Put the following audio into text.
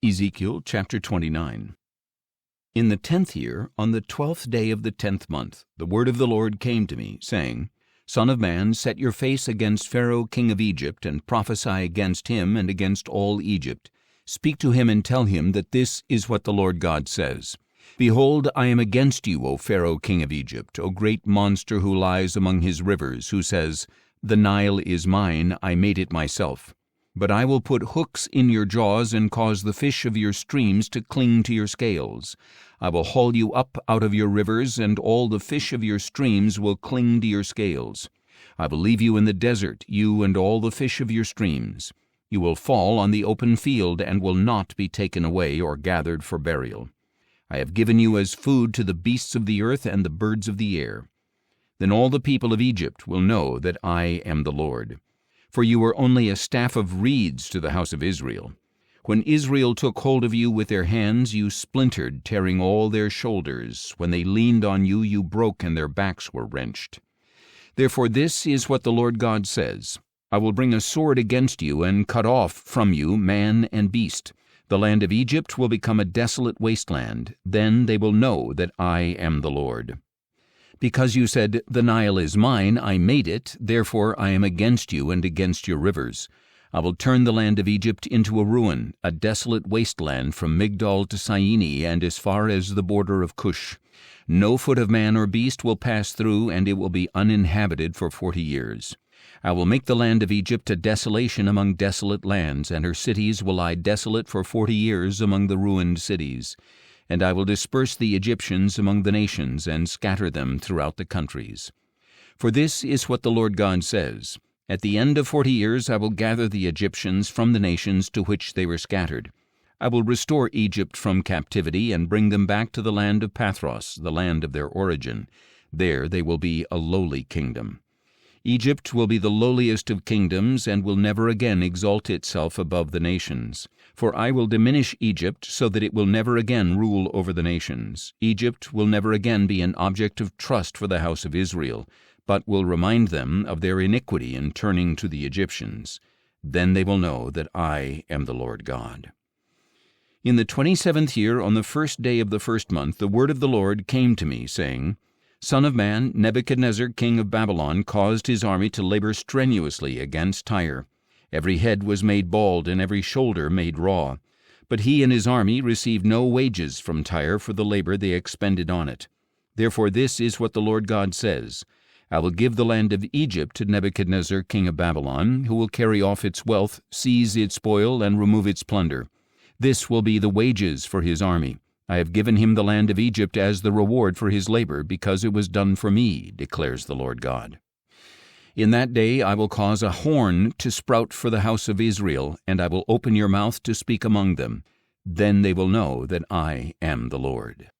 Ezekiel chapter 29. In the 10th year, on the 12th day of the 10th month, the word of the Lord came to me, saying, Son of man, set your face against Pharaoh king of Egypt, and prophesy against him and against all Egypt. Speak to him and tell him that this is what the Lord God says. Behold, I am against you, O Pharaoh king of Egypt, O great monster who lies among his rivers, who says, The Nile is mine, I made it myself. But I will put hooks in your jaws and cause the fish of your streams to cling to your scales. I will haul you up out of your rivers, and all the fish of your streams will cling to your scales. I will leave you in the desert, you and all the fish of your streams. You will fall on the open field and will not be taken away or gathered for burial. I have given you as food to the beasts of the earth and the birds of the air. Then all the people of Egypt will know that I am the Lord. For you were only a staff of reeds to the house of Israel. When Israel took hold of you with their hands, you splintered, tearing all their shoulders. When they leaned on you, you broke, and their backs were wrenched. Therefore this is what the Lord God says, I will bring a sword against you, and cut off from you man and beast. The land of Egypt will become a desolate wasteland. Then they will know that I am the Lord. Because you said, The Nile is mine, I made it, therefore I am against you and against your rivers. I will turn the land of Egypt into a ruin, a desolate wasteland from Migdol to Syene and as far as the border of Cush. No foot of man or beast will pass through, and it will be uninhabited for 40 years. I will make the land of Egypt a desolation among desolate lands, and her cities will lie desolate for 40 years among the ruined cities. And I will disperse the Egyptians among the nations and scatter them throughout the countries. For this is what the Lord God says, At the end of 40 years I will gather the Egyptians from the nations to which they were scattered. I will restore Egypt from captivity and bring them back to the land of Pathros, the land of their origin. There they will be a lowly kingdom. Egypt will be the lowliest of kingdoms and will never again exalt itself above the nations. For I will diminish Egypt so that it will never again rule over the nations. Egypt will never again be an object of trust for the house of Israel, but will remind them of their iniquity in turning to the Egyptians. Then they will know that I am the Lord God. In the 27th year, on the 1st day of the 1st month, the word of the Lord came to me, saying, Son of man, Nebuchadnezzar king of Babylon caused his army to labor strenuously against Tyre. Every head was made bald and every shoulder made raw. But he and his army received no wages from Tyre for the labor they expended on it. Therefore this is what the Lord God says, I will give the land of Egypt to Nebuchadnezzar king of Babylon, who will carry off its wealth, seize its spoil, and remove its plunder. This will be the wages for his army. I have given him the land of Egypt as the reward for his labor, because it was done for me, declares the Lord God. In that day I will cause a horn to sprout for the house of Israel, and I will open your mouth to speak among them. Then they will know that I am the Lord.